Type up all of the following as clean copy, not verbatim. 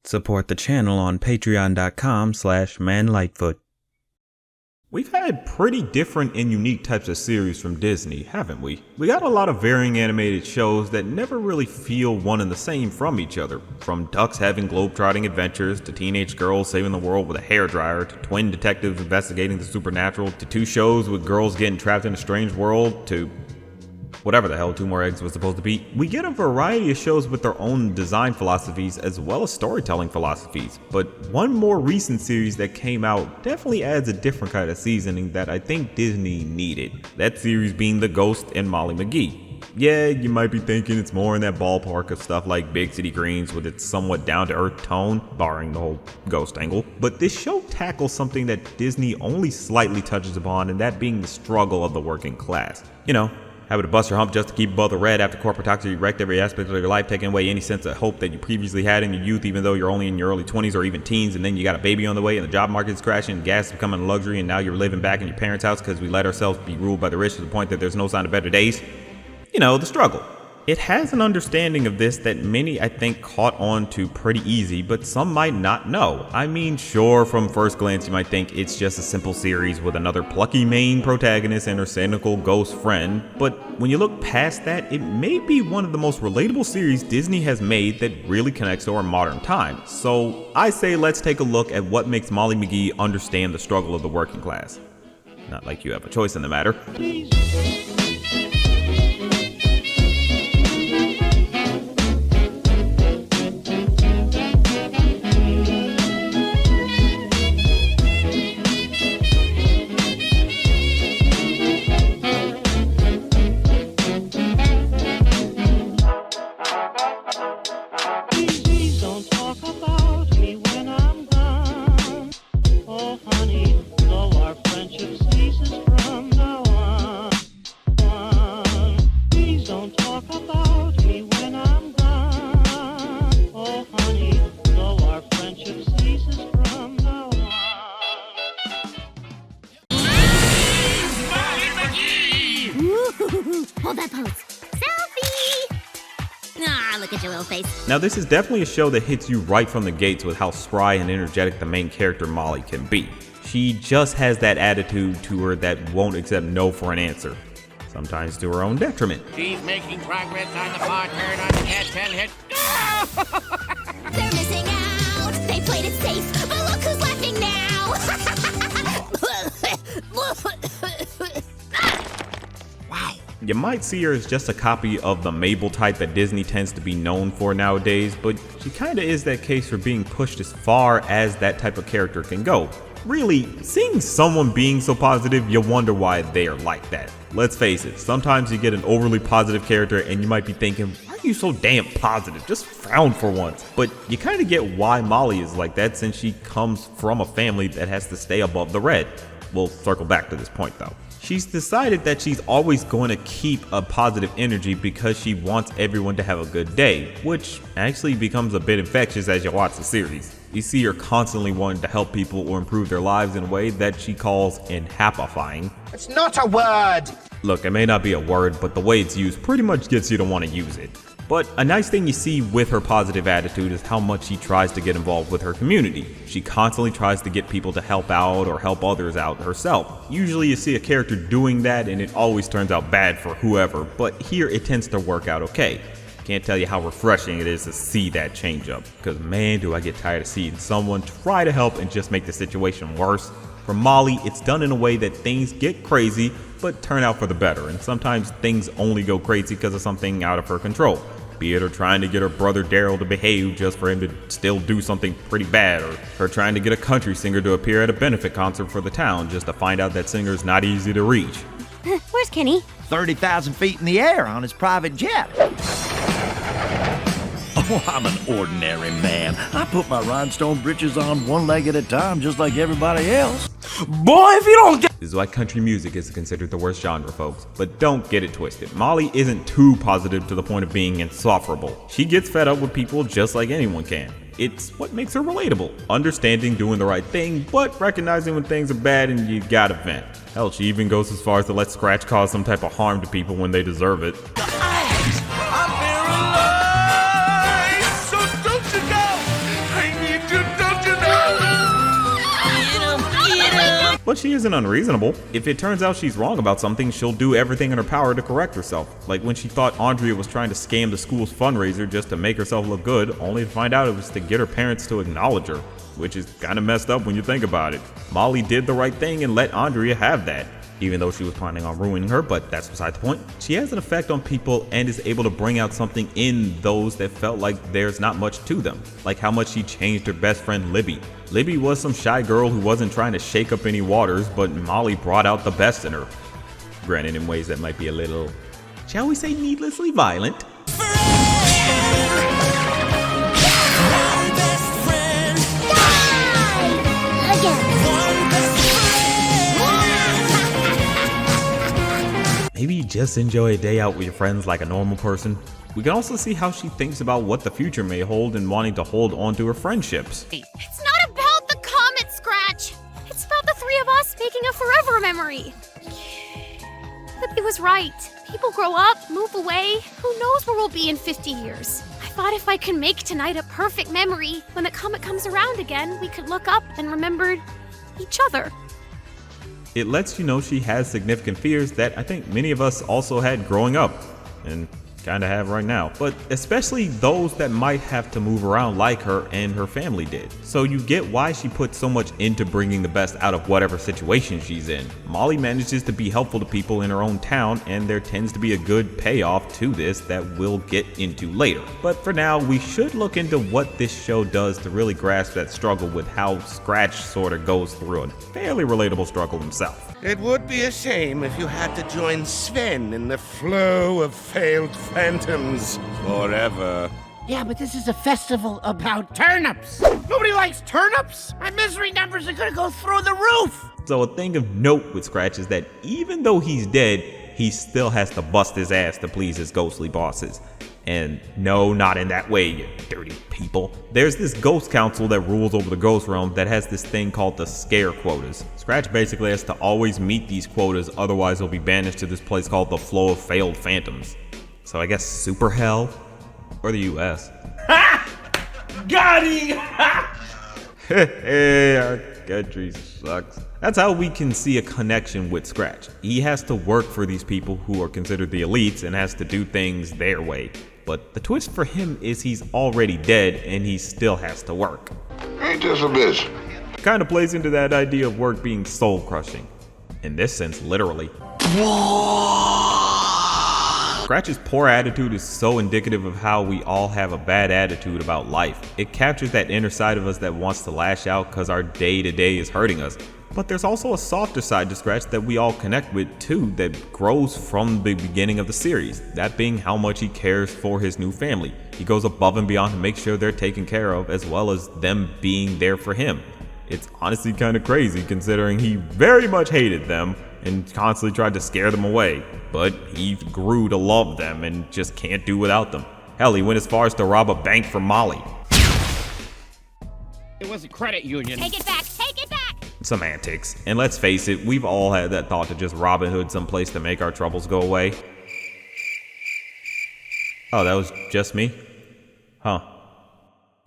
Support the channel on patreon.com/manlightfoot. We've had pretty different and unique types of series from Disney, haven't we? We got a lot of varying animated shows that never really feel one and the same from each other. From ducks having globetrotting adventures, to teenage girls saving the world with a hairdryer, to twin detectives investigating the supernatural, to two shows with girls getting trapped in a strange world, to whatever the hell Two More Eggs was supposed to be. We get a variety of shows with their own design philosophies as well as storytelling philosophies, but one more recent series that came out definitely adds a different kind of seasoning that I think Disney needed. That series being the Ghost and Molly Mcgee. Yeah, you might be thinking it's more in that ballpark of stuff like Big City Greens with its somewhat down-to-earth tone, barring the whole ghost angle. But this show tackles something that Disney only slightly touches upon, and that being the struggle of the working class. You know, having to bust your hump just to keep above the red after corporate toxicity wrecked every aspect of your life, taking away any sense of hope that you previously had in your youth, even though you're only in your early 20s or even teens, and then you got a baby on the way and the job market's crashing and gas is becoming a luxury, and now you're living back in your parents' house because we let ourselves be ruled by the rich to the point that there's no sign of better days. You know, the struggle. It has an understanding of this that many, I think, caught on to pretty easy, but some might not know. I mean, sure, from first glance you might think it's just a simple series with another plucky main protagonist and her cynical ghost friend, but when you look past that, it may be one of the most relatable series Disney has made that really connects to our modern times. So I say let's take a look at what makes Molly Mcgee understand the struggle of the working class. Not like you have a choice in the matter. Hold that pose. Selfie! Ah, look at your little face. Now, this is definitely a show that hits you right from the gates with how spry and energetic the main character Molly can be. She just has that attitude to her that won't accept no for an answer, sometimes to her own detriment. She's making progress on the far turn on the cat hit. They're missing out. They played it safe, but look who's laughing now. You might see her as just a copy of the Mabel type that Disney tends to be known for nowadays, but she kinda is that case for being pushed as far as that type of character can go. Really, seeing someone being so positive, you wonder why they are like that. Let's face it, sometimes you get an overly positive character and you might be thinking, why are you so damn positive? Just frown for once. But you kinda get why Molly is like that since she comes from a family that has to stay above the red. We'll circle back to this point though. She's decided that she's always going to keep a positive energy because she wants everyone to have a good day, which actually becomes a bit infectious as you watch the series. You see her constantly wanting to help people or improve their lives in a way that she calls enhappifying. It's not a word! Look, it may not be a word, but the way it's used pretty much gets you to want to use it. But a nice thing you see with her positive attitude is how much she tries to get involved with her community. She constantly tries to get people to help out or help others out herself. Usually you see a character doing that and it always turns out bad for whoever, but here it tends to work out okay. Can't tell you how refreshing it is to see that change up, because man do I get tired of seeing someone try to help and just make the situation worse. For Molly, it's done in a way that things get crazy but turn out for the better, and sometimes things only go crazy because of something out of her control. Be it her trying to get her brother Daryl to behave just for him to still do something pretty bad, or her trying to get a country singer to appear at a benefit concert for the town just to find out that singer's not easy to reach. Where's Kenny? 30,000 feet in the air on his private jet. Oh, I'm an ordinary man. I put my rhinestone britches on one leg at a time just like everybody else. Boy, if you don't get... This is why country music is considered the worst genre, folks. But don't get it twisted. Molly isn't too positive to the point of being insufferable. She gets fed up with people just like anyone can. It's what makes her relatable. Understanding doing the right thing, but recognizing when things are bad and you gotta vent. Hell, she even goes as far as to let Scratch cause some type of harm to people when they deserve it. I'm paralyzed, so don't you go! I But she isn't unreasonable. If it turns out she's wrong about something, she'll do everything in her power to correct herself. Like when she thought Andrea was trying to scam the school's fundraiser just to make herself look good, only to find out it was to get her parents to acknowledge her, which is kind of messed up when you think about it. Molly did the right thing and let Andrea have that, even though she was planning on ruining her, but that's beside the point. She has an effect on people and is able to bring out something in those that felt like there's not much to them, like how much she changed her best friend Libby. Libby was some shy girl who wasn't trying to shake up any waters, but Molly brought out the best in her. Granted, in ways that might be a little, shall we say, needlessly violent. Maybe you just enjoy a day out with your friends like a normal person. We can also see how she thinks about what the future may hold and wanting to hold on to her friendships. It's not about the comet, Scratch. It's about the three of us making a forever memory. Libby was right. People grow up, move away. Who knows where we'll be in 50 years? I thought if I can make tonight a perfect memory, when the comet comes around again, we could look up and remember each other. It lets you know she has significant fears that I think many of us also had growing up, and kinda have right now, but especially those that might have to move around like her and her family did. So you get why she put so much into bringing the best out of whatever situation she's in. Molly manages to be helpful to people in her own town, and there tends to be a good payoff to this that we'll get into later. But for now, we should look into what this show does to really grasp that struggle with how Scratch sorta goes through a fairly relatable struggle himself. It would be a shame if you had to join Sven in the flow of failed phantoms forever. Yeah, but this is a festival about turnips. Nobody likes turnips. My misery numbers are gonna go through the roof. So a thing of note with Scratch is that even though he's dead, he still has to bust his ass to please his ghostly bosses. And no, not in that way, you dirty people. There's this ghost council that rules over the ghost realm that has this thing called the scare quotas. Scratch basically has to always meet these quotas, otherwise he'll be banished to this place called the flow of failed phantoms. So I guess super hell? Or the US. Ha! Got him! Hey, our country sucks. That's how we can see a connection with Scratch. He has to work for these people who are considered the elites and has to do things their way. But the twist for him is he's already dead and he still has to work. Ain't this a bitch? Kind of plays into that idea of work being soul crushing. In this sense, literally. Scratch's poor attitude is so indicative of how we all have a bad attitude about life. It captures that inner side of us that wants to lash out because our day-to-day is hurting us. But there's also a softer side to Scratch that we all connect with too, that grows from the beginning of the series. That being how much he cares for his new family. He goes above and beyond to make sure they're taken care of, as well as them being there for him. It's honestly kind of crazy considering he very much hated them and constantly tried to scare them away. But he grew to love them and just can't do without them. Hell, he went as far as to rob a bank for Molly. It was a credit union. Take it back! Take it back! Semantics. And let's face it, we've all had that thought to just Robin Hood someplace to make our troubles go away. Oh, that was just me? Huh.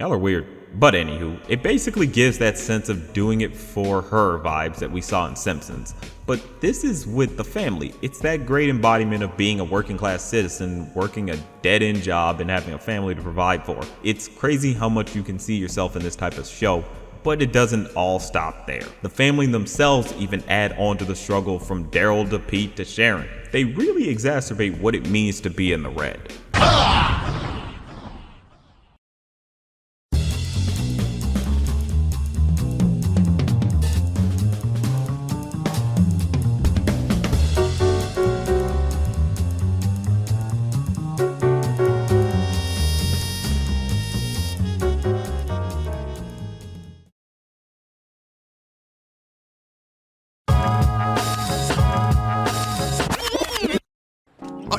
Y'all are weird. But anywho, it basically gives that sense of doing it for her vibes that we saw in Simpsons. But this is with the family. It's that great embodiment of being a working class citizen, working a dead-end job and having a family to provide for. It's crazy how much you can see yourself in this type of show, but it doesn't all stop there. The family themselves even add on to the struggle from Daryl to Pete to Sharon. They really exacerbate what it means to be in the red.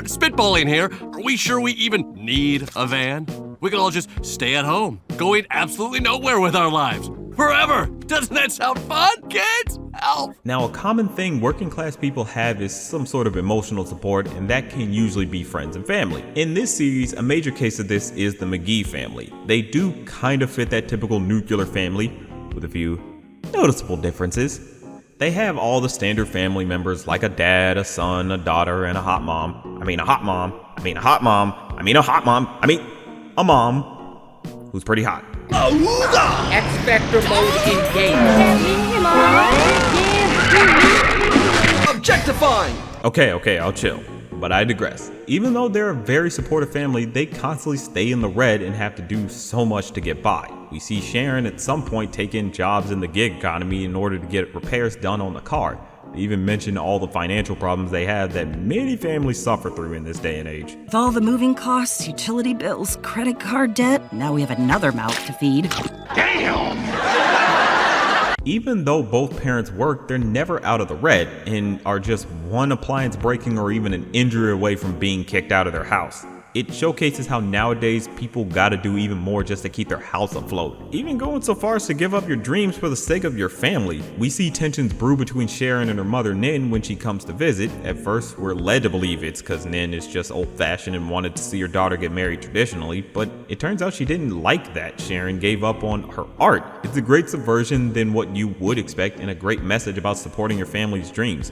Spitballing here. Are we sure we even need a van? We can all just stay at home, going absolutely nowhere with our lives. Forever! Doesn't that sound fun, kids? Help! Now, a common thing working class people have is some sort of emotional support, and that can usually be friends and family. In this series, a major case of this is the McGee family. They do kind of fit that typical nuclear family, with a few noticeable differences. They have all the standard family members like a dad, a son, a daughter, and a hot mom. I mean a hot mom. I mean a hot mom. I mean a hot mom. I mean a mom who's pretty hot. X Factor mode engaged. Objectifying! Okay, I'll chill. But I digress. Even though they're a very supportive family, they constantly stay in the red and have to do so much to get by. We see Sharon at some point take in jobs in the gig economy in order to get repairs done on the car. They even mention all the financial problems they have that many families suffer through in this day and age. With all the moving costs, utility bills, credit card debt, now we have another mouth to feed. Even though both parents work, they're never out of the red and are just one appliance breaking or even an injury away from being kicked out of their house. It showcases how nowadays people gotta do even more just to keep their house afloat, even going so far as to give up your dreams for the sake of your family. We see tensions brew between Sharon and her mother Nin when she comes to visit. At first, we're led to believe it's because Nin is just old-fashioned and wanted to see her daughter get married traditionally, but it turns out she didn't like that. Sharon gave up on her art. It's a great subversion than what you would expect and a great message about supporting your family's dreams.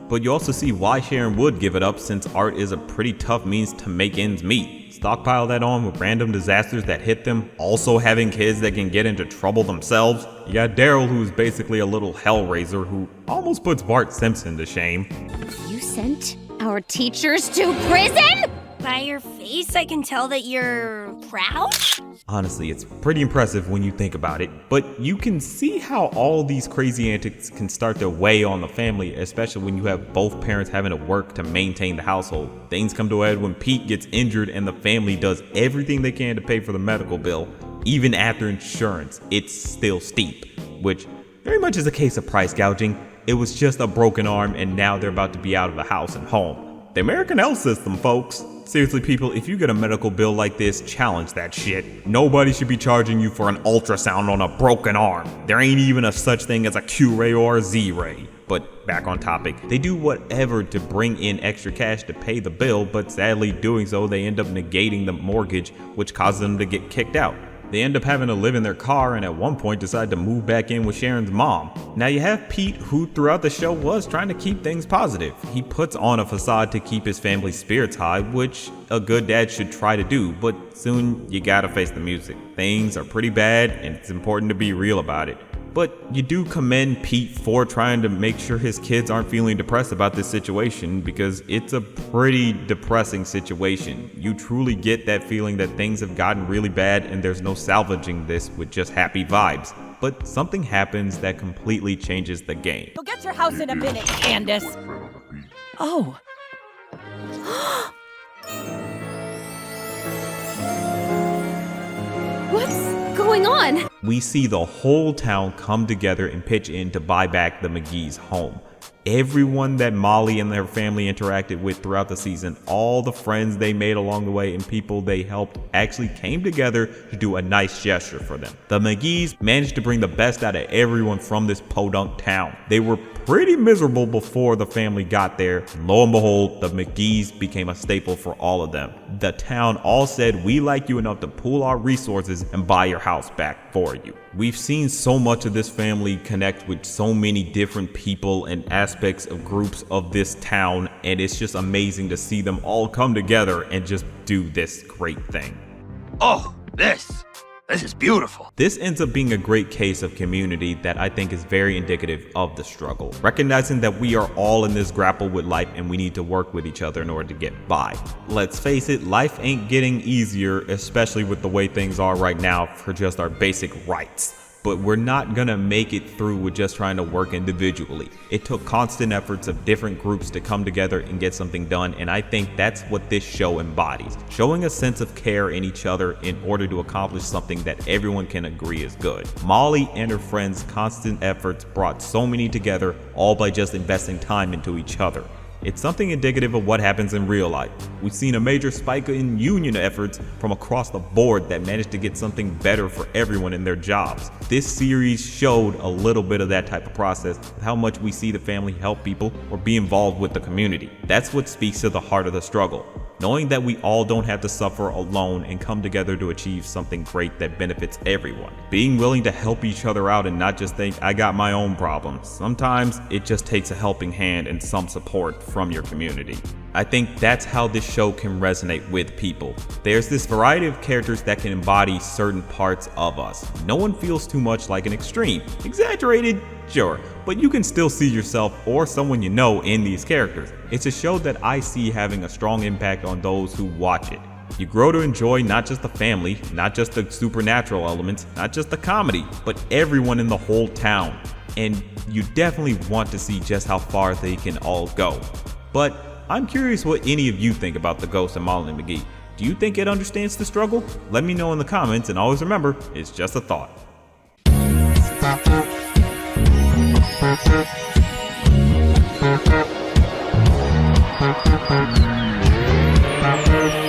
But you also see why Sharon would give it up, since art is a pretty tough means to make ends meet. Stockpile that on with random disasters that hit them, also having kids that can get into trouble themselves. You got Daryl, who's basically a little hellraiser who almost puts Bart Simpson to shame. You sent our teachers to prison? By your face, I can tell that you're proud? Honestly, it's pretty impressive when you think about it, but you can see how all these crazy antics can start to weigh on the family, especially when you have both parents having to work to maintain the household. Things come to a head when Pete gets injured and the family does everything they can to pay for the medical bill. Even after insurance, it's still steep, which very much is a case of price gouging. It was just a broken arm and now they're about to be out of the house and home. The American health system, folks. Seriously, people, if you get a medical bill like this, challenge that shit. Nobody should be charging you for an ultrasound on a broken arm. There ain't even a such thing as a Q-ray or a Z-ray. But back on topic, they do whatever to bring in extra cash to pay the bill, but sadly doing so, they end up negating the mortgage, which causes them to get kicked out. They end up having to live in their car and at one point decide to move back in with Sharon's mom. Now you have Pete, who throughout the show was trying to keep things positive. He puts on a facade to keep his family's spirits high, which a good dad should try to do, but soon you gotta face the music. Things are pretty bad and it's important to be real about it. But you do commend Pete for trying to make sure his kids aren't feeling depressed about this situation, because it's a pretty depressing situation. You truly get that feeling that things have gotten really bad and there's no salvaging this with just happy vibes. But something happens that completely changes the game. You'll get your house in a minute, Candace. Oh. What's going on? We see the whole town come together and pitch in to buy back the McGee's home. Everyone that Molly and their family interacted with throughout the season, all the friends they made along the way and people they helped actually came together to do a nice gesture for them. The McGees managed to bring the best out of everyone from this podunk town. They were pretty miserable before the family got there, and lo and behold, the McGees became a staple for all of them. The town all said, "We like you enough to pool our resources and buy your house back for you." We've seen so much of this family connect with so many different people and aspects of groups of this town, and it's just amazing to see them all come together and just do this great thing. Oh, this is beautiful. This ends up being a great case of community that I think is very indicative of the struggle. Recognizing that we are all in this grapple with life and we need to work with each other in order to get by. Let's face it, life ain't getting easier, especially with the way things are right now for just our basic rights. But we're not gonna make it through with just trying to work individually. It took constant efforts of different groups to come together and get something done, and I think that's what this show embodies. Showing a sense of care in each other in order to accomplish something that everyone can agree is good. Molly and her friends' constant efforts brought so many together, all by just investing time into each other. It's something indicative of what happens in real life. We've seen a major spike in union efforts from across the board that managed to get something better for everyone in their jobs. This series showed a little bit of that type of process, how much we see the family help people or be involved with the community. That's what speaks to the heart of the struggle. Knowing that we all don't have to suffer alone and come together to achieve something great that benefits everyone. Being willing to help each other out and not just think, I got my own problems. Sometimes it just takes a helping hand and some support from your community. I think that's how this show can resonate with people. There's this variety of characters that can embody certain parts of us. No one feels too much like an extreme. Exaggerated? Sure, but you can still see yourself or someone you know in these characters. It's a show that I see having a strong impact on those who watch it. You grow to enjoy not just the family, not just the supernatural elements, not just the comedy, but everyone in the whole town. And you definitely want to see just how far they can all go. But I'm curious what any of you think about the Ghost and Molly Mcgee. Do you think it understands the struggle? Let me know in the comments, and always remember, it's just a thought. Thank you.